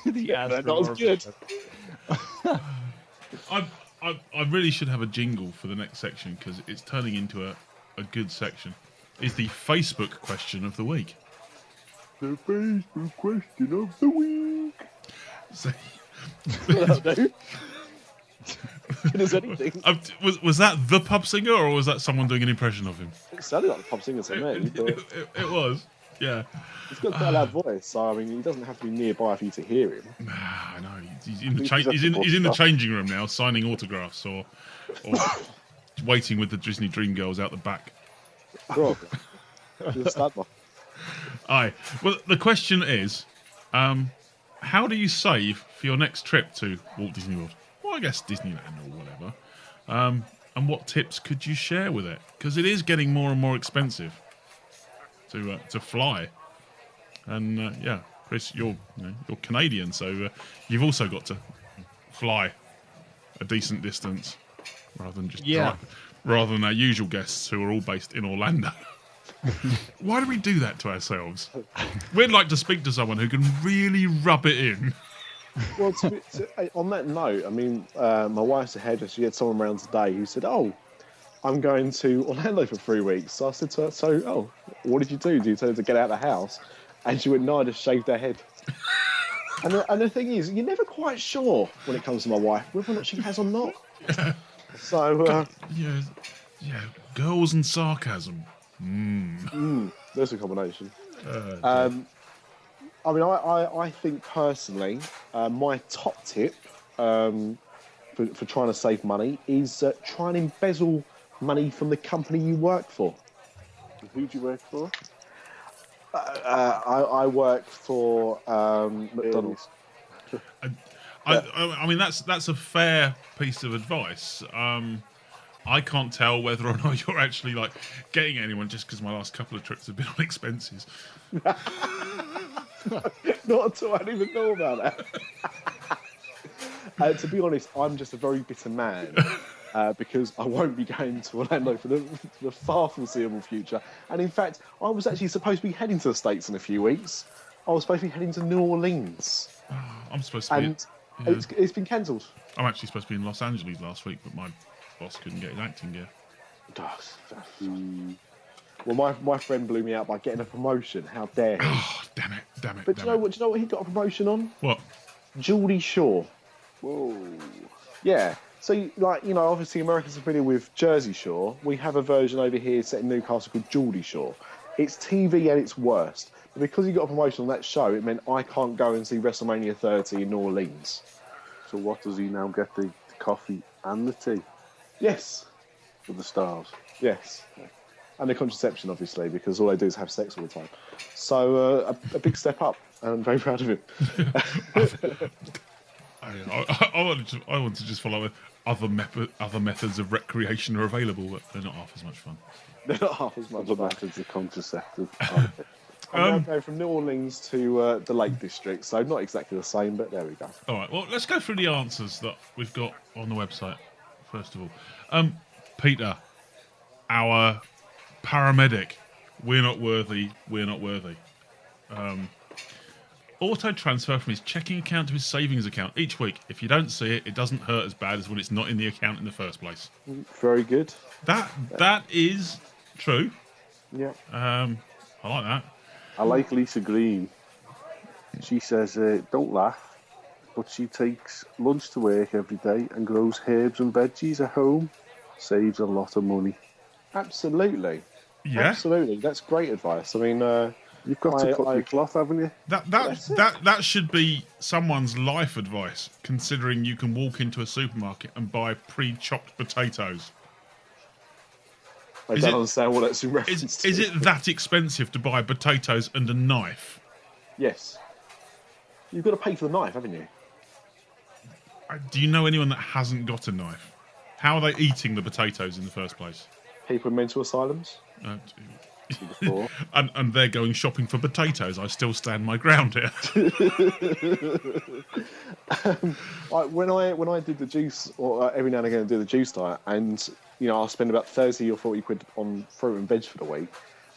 That was good. I really should have a jingle for the next section because it's turning into a good section. Is the Facebook question of the week. The Facebook question of the week. So, was that the pub singer or was that someone doing an impression of him? It sounded like the pub singer to me. It was, yeah. He's got quite a loud voice, so I mean, he doesn't have to be nearby for you to hear him. I know. He's in the changing room now, signing autographs or waiting with the Disney Dream Girls out the back. Aye. Well, the question is, how do you save for your next trip to Walt Disney World? Well, I guess Disneyland or whatever. And what tips could you share with it? Because it is getting more and more expensive to fly. And Chris, you're Canadian, so you've also got to fly a decent distance rather than just rather than our usual guests who are all based in Orlando. Why do we do that to ourselves? We'd like to speak to someone who can really rub it in. Well, on that note, I mean, my wife's a hairdresser. She had someone around today who said, "Oh, I'm going to Orlando for 3 weeks." So I said to her, "So, what did you do? Did you tell her to get out of the house?" And she went, "No, I just shaved her head." and the thing is, you're never quite sure when it comes to my wife whether or not she has or not. So, girls and sarcasm. There's a combination. I mean, I think personally, my top tip for trying to save money is try and embezzle money from the company you work for. Who do you work for? I work for McDonald's. I mean, that's a fair piece of advice. I can't tell whether or not you're actually like getting anyone just because my last couple of trips have been on expenses. Not at all. I didn't even know about that. To be honest, I'm just a very bitter man because I won't be going to Orlando for the far foreseeable future. And in fact, I was actually supposed to be heading to the States in a few weeks. I was supposed to be heading to New Orleans. I'm supposed to be... And it's been cancelled. I'm actually supposed to be in Los Angeles last week, but my boss couldn't get his acting gear. Well, my friend blew me out by getting a promotion. How dare he? Oh, damn it. But do you know what he got a promotion on? What? Geordie Shore. Whoa. Yeah. So, obviously Americans are familiar with Jersey Shore. We have a version over here set in Newcastle called Geordie Shore. It's TV at its worst. But because he got a promotion on that show, it meant I can't go and see WrestleMania 30 in New Orleans. So what does he now get, the coffee and the tea? Yes. With the stars? Yes. And the contraception, obviously, because all they do is have sex all the time. So a big step up, and I'm very proud of him. I want to just follow with other methods of recreation are available, but they're not half as much fun. They're not half as much fun. Other methods of contraceptive. I'm now going from New Orleans to the Lake District, so not exactly the same, but there we go. All right, well, let's go through the answers that we've got on the website, first of all. Peter, our paramedic, we're not worthy. Auto transfer from his checking account to his savings account each week. If you don't see it, it doesn't hurt as bad as when it's not in the account in the first place. Very good. That is true. Yeah. I like that. I like Lisa Green. She says, don't laugh, but she takes lunch to work every day and grows herbs and veggies at home. Saves a lot of money. Absolutely. Yeah. Absolutely. That's great advice. I mean, You've got to cut your cloth, haven't you? That should be someone's life advice, considering you can walk into a supermarket and buy pre-chopped potatoes. I don't understand what that's in reference to. Is it that expensive to buy potatoes and a knife? Yes. You've got to pay for the knife, haven't you? Do you know anyone that hasn't got a knife? How are they eating the potatoes in the first place? People in mental asylums. And they're going shopping for potatoes. I still stand my ground here. When I did the juice, or every now and again I do the juice diet, and I'll spend about 30 or 40 quid on fruit and veg for the week,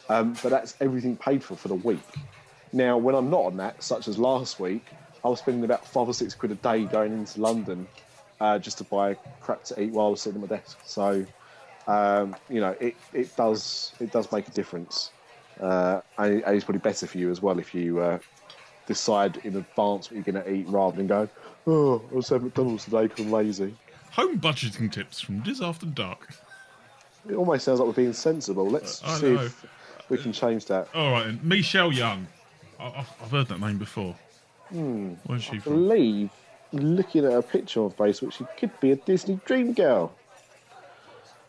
but that's everything paid for the week. Now, when I'm not on that, such as last week, I was spending about 5 or 6 quid a day going into London just to buy crap to eat while I was sitting at my desk. So, it does make a difference. And it's probably better for you as well if you decide in advance what you're going to eat rather than go, oh, I'll have McDonald's today because I'm lazy. Home budgeting tips from DisAfterDark. It almost sounds like we're being sensible. Let's see if we can change that. All right, then. Michelle Young. I've heard that name before. Where's she from? I believe, looking at her picture on Facebook, she could be a Disney dream girl.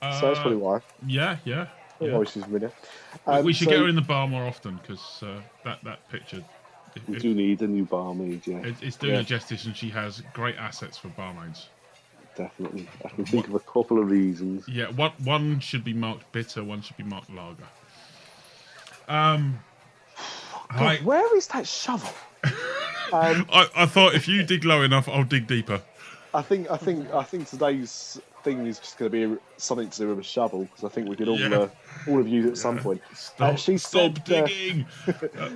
So that's probably why. Yeah. Oh, she's familiar. We should get her in the bar more often, because that picture... We do need a new barmaid, yeah. It's doing her justice, and she has great assets for barmaids. Definitely. I can think of a couple of reasons. Yeah, one should be marked bitter, one should be marked lager. God, where is that shovel? I thought if you dig low enough, I'll dig deeper. I think today's thing is just going to be something to do with a shovel, because I think we could all have used it at some point. Stop digging.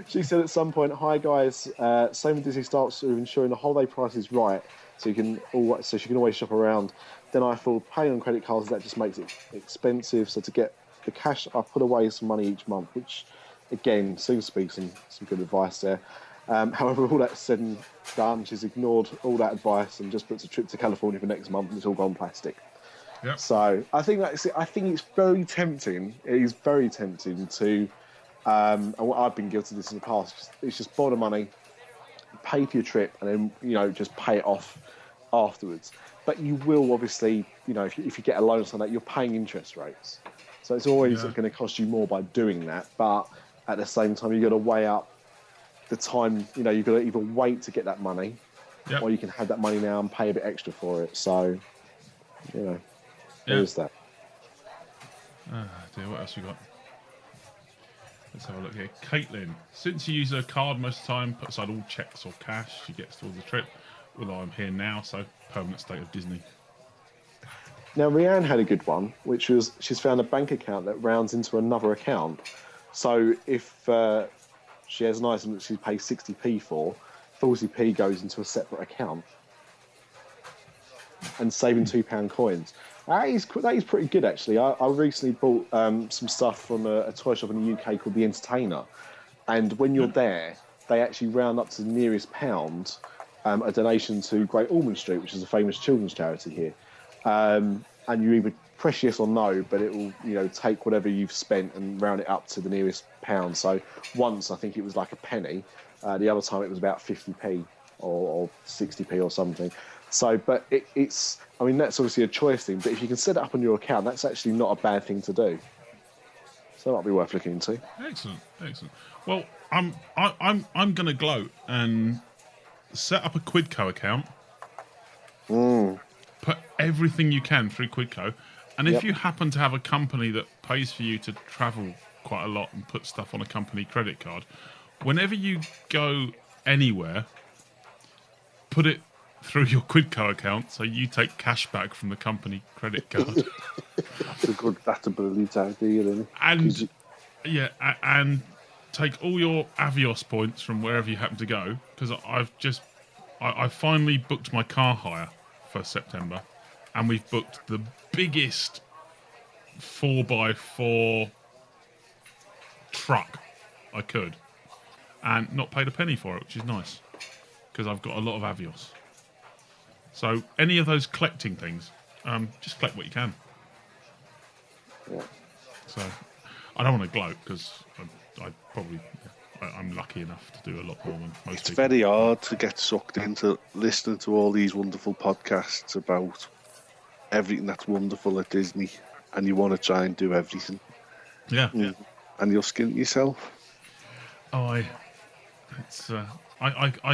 She said at some point, "Hi guys, same Disney starts with ensuring the holiday price is right, so she can always shop around. Then I thought paying on credit cards, that just makes it expensive. So to get the cash, I put away some money each month, which again seems to be some good advice there." However, all that said and done, she's ignored all that advice and just puts a trip to California for next month, and it's all gone plastic. Yep. So I think that's it. I think it's very tempting. It is very tempting to, and what I've been guilty of this in the past. It's just borrow the money, pay for your trip, and then just pay it off afterwards. But you will obviously, if you get a loan or something like that, you're paying interest rates. So it's always going to cost you more by doing that. But at the same time, you've got to weigh up the time. You've got to either wait to get that money, or you can have that money now and pay a bit extra for it. So, there's that. Dear, what else we got? Let's have a look here. Caitlin, since you use her card most of the time, put aside all checks or cash she gets towards the trip. Although I'm here now, so permanent state of Disney. Now, Rianne had a good one, which was she's found a bank account that rounds into another account. So if she has an item that she pays 60p for, 40p goes into a separate account. And saving £2 coins. That is pretty good, actually. I recently bought some stuff from a toy shop in the UK called The Entertainer. And when you're there, they actually round up to the nearest pound a donation to Great Ormond Street, which is a famous children's charity here. And you either press yes or no, but it will take whatever you've spent and round it up to the nearest pound. So once I think it was like a penny. The other time it was about 50p or 60p or something. So, but it's that's obviously a choice thing. But if you can set it up on your account, that's actually not a bad thing to do. So that might be worth looking into. Excellent. Well, I'm going to gloat and set up a Quidco account. Put everything you can through Quidco, and if you happen to have a company that pays for you to travel quite a lot and put stuff on a company credit card, whenever you go anywhere, put it through your Quidco account so you take cash back from the company credit card. That's a brilliant idea, isn't it? And and take all your Avios points from wherever you happen to go, because I finally booked my car hire for September, and we've booked the biggest 4x4 truck I could, and not paid a penny for it, which is nice, because I've got a lot of Avios. So any of those collecting things, just collect what you can. So I don't want to gloat, because I'm lucky enough to do a lot more than most It's people. very hard to get sucked into listening to all these wonderful podcasts about everything that's wonderful at Disney, and you want to try and do everything. Yeah. And you'll skin yourself. I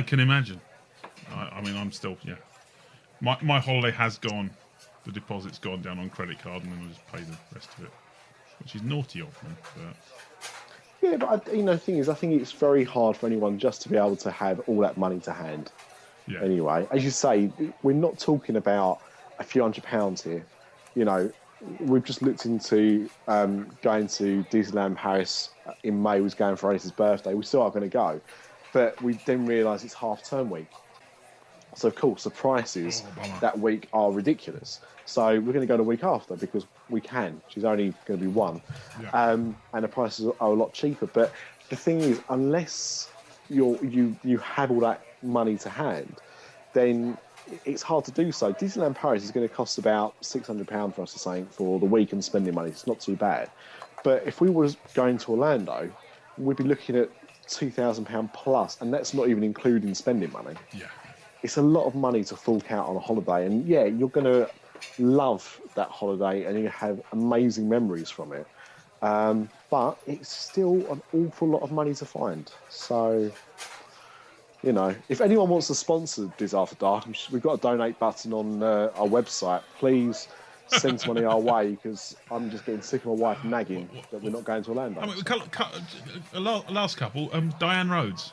can imagine. I mean, I'm still, My holiday has gone. The deposit's gone down on credit card, and then I'll just pay the rest of it, which is naughty of me. But yeah, but the thing is, I think it's very hard for anyone just to be able to have all that money to hand. yeah, Anyway, as you say, we're not talking about a few £100s here. We've just looked into going to Disneyland Paris in May. Was going for Alice's birthday. We still are going to go, but we then realise it's half-term week. So, of course, the prices that week are ridiculous. So we're going to go the week after because we can. She's only going to be one. Yeah. And the prices are a lot cheaper. But the thing is, unless you have all that money to hand, then it's hard to do so. Disneyland Paris is going to cost about £600 for us to say for the week and spending money. It's not too bad. But if we were going to Orlando, we'd be looking at £2,000 plus, and that's not even including spending money. yeah. It's a lot of money to fork out on a holiday, and yeah, you're going to love that holiday and you have amazing memories from it. But it's still an awful lot of money to find. So, if anyone wants to sponsor Dis After Dark, we've got a donate button on our website. Please send some money our way, because I'm just getting sick of my wife nagging that we're not going to Orlando. I mean, last couple. Diane Rhodes.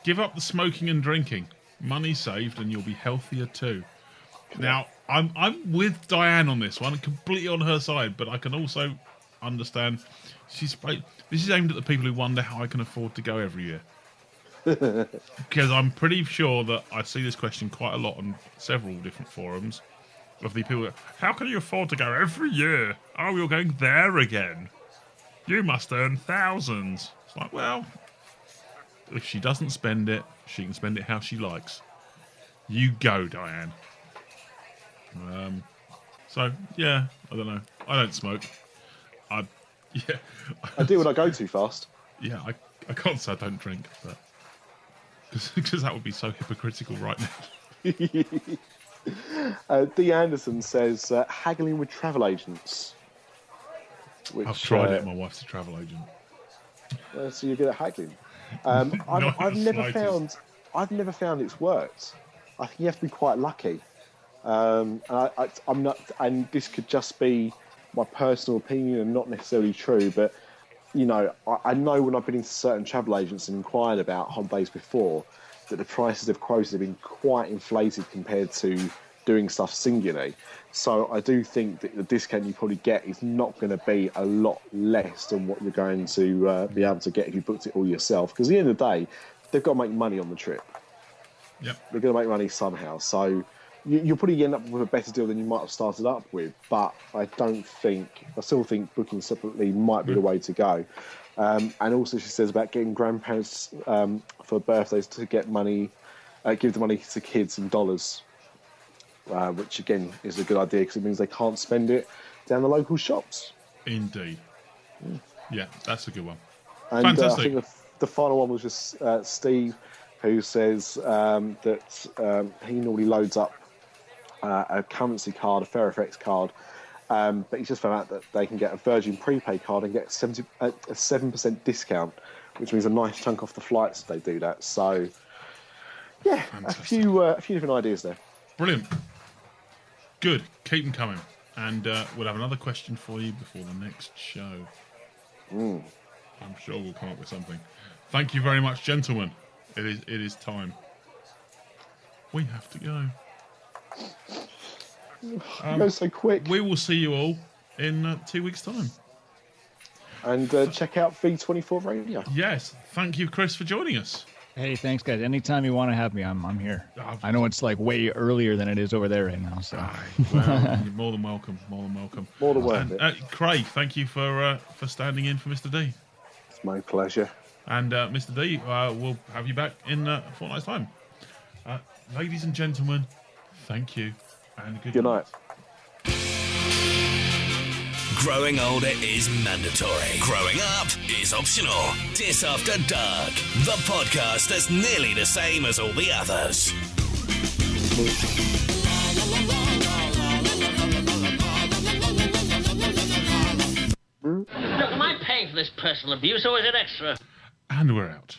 Give up the smoking and drinking. Money saved, and you'll be healthier too. Now, I'm with Diane on this one, completely on her side, but I can also understand this is aimed at the people who wonder how I can afford to go every year. Because I'm pretty sure that I see this question quite a lot on several different forums of the people. How can you afford to go every year? Oh, you're going there again. You must earn thousands. It's like, well, if she doesn't spend it, she can spend it how she likes. You go, Diane. So, yeah, I don't know. I don't smoke. I do when I go too fast. Yeah, I can't say I don't drink, but because that would be so hypocritical right now. D. Anderson says, haggling with travel agents. Which, I've tried it. My wife's a travel agent. So you're good at haggling. I've never found it's worked. I think you have to be quite lucky. I'm not, and this could just be my personal opinion and not necessarily true, but I know when I've been into certain travel agents and inquired about holidays before, that the prices they've quoted have been quite inflated compared to doing stuff singularly. So I do think that the discount you probably get is not going to be a lot less than what you're going to be able to get if you booked it all yourself. Because at the end of the day, they've got to make money on the trip. Yep. They're going to make money somehow. So you'll probably end up with a better deal than you might have started up with. But I still think booking separately might be the way to go. And also she says about getting grandparents for birthdays to get money, give the money to kids in dollars. Which again is a good idea because it means they can't spend it down the local shops. Indeed. Yeah, that's a good one. And fantastic. I think the final one was just Steve, who says that he normally loads up a currency card, a FairFX card, but he's just found out that they can get a Virgin prepaid card and get a 7% discount, which means a nice chunk off the flights if they do that. So, yeah, fantastic. A few different ideas there. Brilliant. Good. Keep them coming. And we'll have another question for you before the next show. I'm sure we'll come up with something. Thank you very much, gentlemen. It is time. We have to go. It goes so quick. We will see you all in 2 weeks' time. And check out V24 Radio. Yes. Thank you, Chris, for joining us. Hey, thanks, guys. Anytime you want to have me, I'm here. I know it's like way earlier than it is over there right now. So, well, you're more than welcome. More than welcome. More than welcome. Craig, thank you for standing in for Mr. D. It's my pleasure. And Mr. D, we'll have you back in a fortnight's time. Ladies and gentlemen, thank you and good night. Growing older is mandatory. Growing up is optional. Dis After Dark, the podcast that's nearly the same as all the others. Look, am I paying for this personal abuse or is it extra? And we're out.